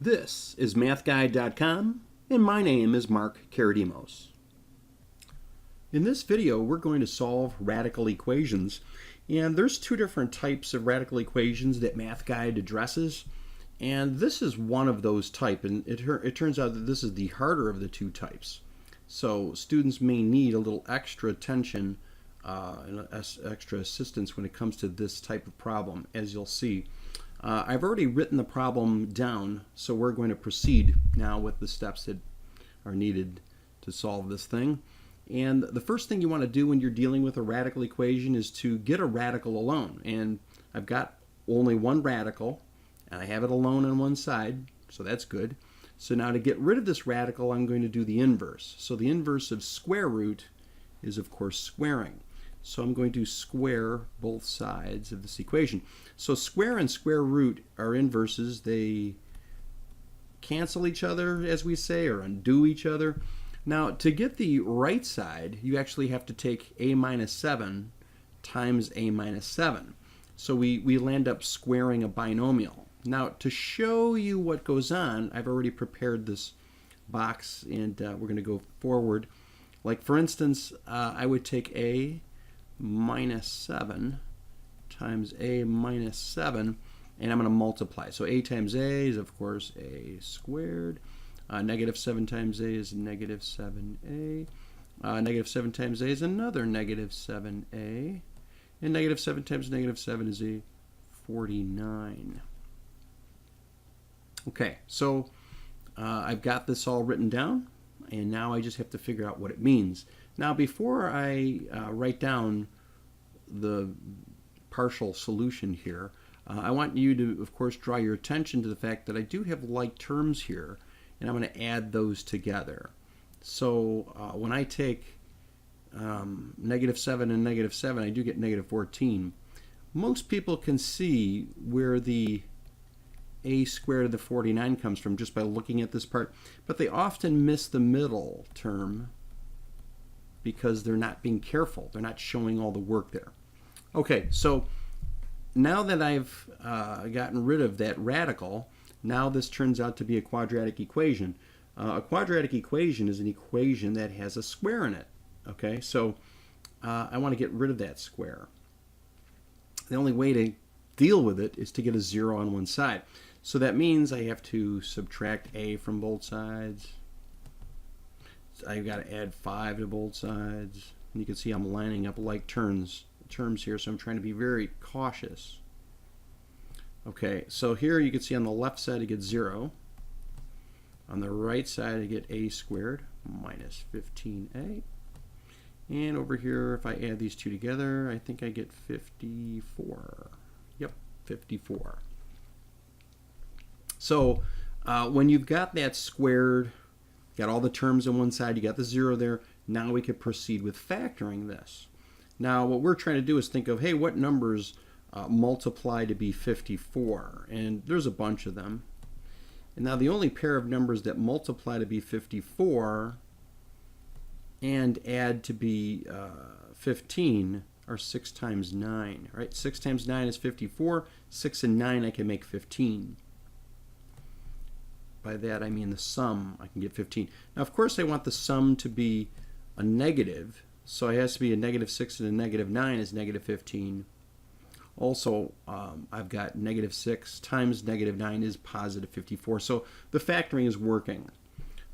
This is MATHguide.com, and my name is Mark Karadimos. In this video, we're going to solve radical equations, and there's two different types of radical equations that MATHguide addresses, and this is one of those types, and it turns out that this is the harder of the two types. So students may need a little extra attention and extra assistance when it comes to this type of problem, as you'll see. I've already written the problem down, so we're going to proceed now with the steps that are needed to solve this thing. And the first thing you want to do when you're dealing with a radical equation is to get a radical alone. And I've got only one radical, and I have it alone on one side, so that's good. So now to get rid of this radical, I'm going to do the inverse. So the inverse of square root is, of course, squaring. So I'm going to square both sides of this equation. So square and square root are inverses. They cancel each other, as we say, or undo each other. Now, to get the right side, you actually have to take a minus 7 times a minus 7. So we land up squaring a binomial. Now, to show you what goes on, I've already prepared this box, and we're going to go forward. Like, for instance, I would take a minus 7 times a minus 7, and I'm going to multiply. So a times a is, of course, a squared. Negative 7 times a is negative 7a. Negative 7 times a is another negative 7a. And negative 7 times negative 7 is a 49. Okay, so I've got this all written down, and now I just have to figure out what it means. Now, before I write down the partial solution here, I want you to, of course, draw your attention to the fact that I do have like terms here, and I'm going to add those together. So when I take negative 7 and negative 7, I do get negative 14. Most people can see where the a squared of the 49 comes from just by looking at this part, but they often miss the middle term because they're not being careful. They're not showing all the work there. Okay, so now that I've gotten rid of that radical, now this turns out to be a quadratic equation. A quadratic equation is an equation that has a square in it. Okay, so I want to get rid of that square. The only way to deal with it is to get a 0 on one side. So that means I have to subtract a from both sides. I've got to add 5 to both sides. And you can see I'm lining up like terms here, so I'm trying to be very cautious. Okay, so here you can see on the left side I get 0. On the right side I get a squared minus 15a. And over here, if I add these two together, I think I get 54. Yep, 54. So when you've got that squared, got all the terms on one side, you got the 0 there, now we could proceed with factoring this. Now what we're trying to do is think of, hey, what numbers multiply to be 54? And there's a bunch of them. And now the only pair of numbers that multiply to be 54 and add to be 15 are 6 times 9, right? 6 times 9 is 54. 6 and 9 I can make 15. By that I mean the sum, I can get 15. Now, of course, I want the sum to be a negative, so it has to be a negative 6 and a negative 9 is negative 15. Also, I've got negative 6 times negative 9 is positive 54. So the factoring is working.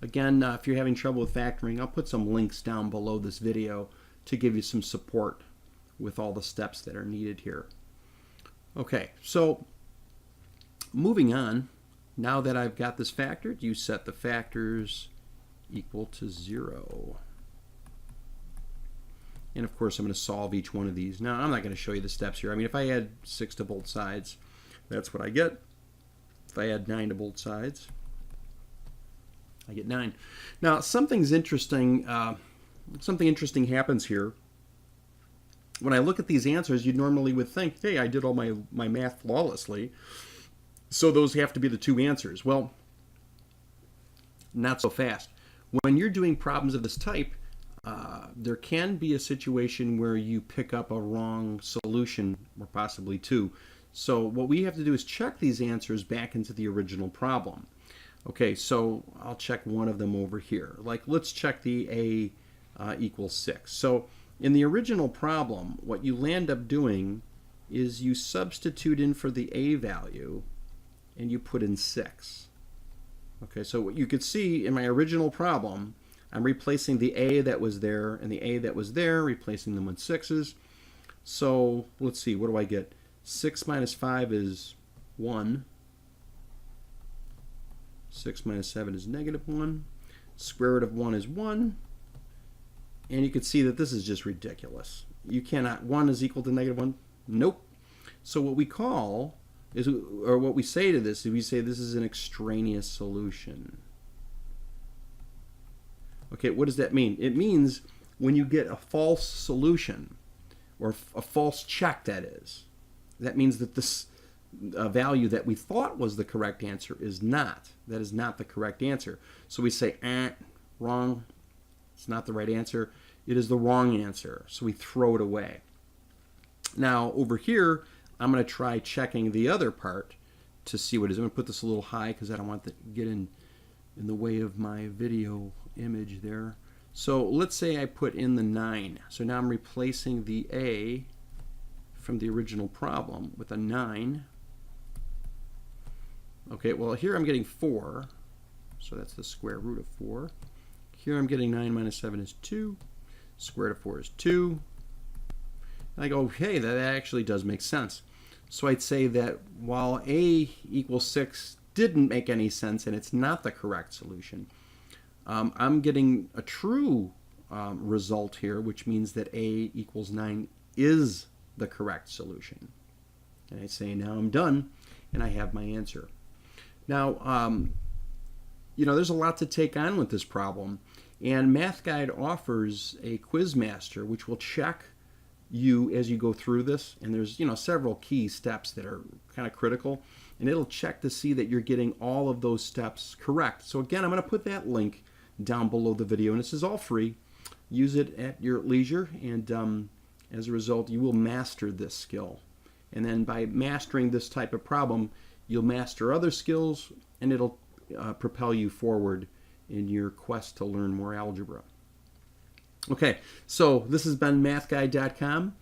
Again, if you're having trouble with factoring, I'll put some links down below this video to give you some support with all the steps that are needed here. Okay, so moving on. Now that I've got this factored, you set the factors equal to 0. And of course, I'm going to solve each one of these. Now, I'm not going to show you the steps here. I mean, if I add 6 to both sides, that's what I get. If I add 9 to both sides, I get 9. Now, something's interesting. Something interesting happens here. When I look at these answers, you normally would think, hey, I did all my math flawlessly, so those have to be the two answers. Well, not so fast. When you're doing problems of this type, there can be a situation where you pick up a wrong solution, or possibly two. So what we have to do is check these answers back into the original problem. Okay, so I'll check one of them over here. Like, let's check the a equals 6. So in the original problem, what you land up doing is you substitute in for the a value and you put in 6. Okay, so what you could see in my original problem, I'm replacing the a that was there and the a that was there, replacing them with 6's. So let's see, what do I get? 6 minus 5 is 1. 6 minus 7 is -1. Square root of 1 is 1. And you can see that this is just ridiculous. You cannot, 1 is equal to -1. Nope. So what we call is, or what we say to this, is we say this is an extraneous solution. Okay, what does that mean? It means when you get a false solution, or a false check, that is, that means that this value that we thought was the correct answer is not. That is not the correct answer. So we say, wrong. It's not the right answer. It is the wrong answer. So we throw it away. Now over here, I'm going to try checking the other part to see what it is. I'm going to put this a little high because I don't want to get in the way of my video image there. So let's say I put in the 9. So now I'm replacing the a from the original problem with a 9. Okay, well here I'm getting 4. So that's the square root of 4. Here I'm getting 9 minus 7 is 2. Square root of 4 is 2. And I go, hey, that actually does make sense. So I'd say that while a equals 6 didn't make any sense and it's not the correct solution, I'm getting a true result here, which means that a equals 9 is the correct solution. And I say, now I'm done, and I have my answer. Now, you know, there's a lot to take on with this problem, and MathGuide offers a Quizmaster, which will check you as you go through this, and there's, you know, several key steps that are kind of critical, and it'll check to see that you're getting all of those steps correct. So again, I'm going to put that link down below the video, and this is all free. Use it at your leisure, and as a result, you will master this skill. And then by mastering this type of problem, you'll master other skills, and it'll propel you forward in your quest to learn more algebra. Okay, so this has been MathGuide.com,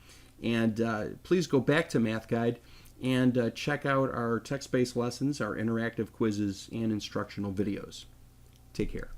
and please go back to MathGuide and check out our text-based lessons, our interactive quizzes, and instructional videos. Take care.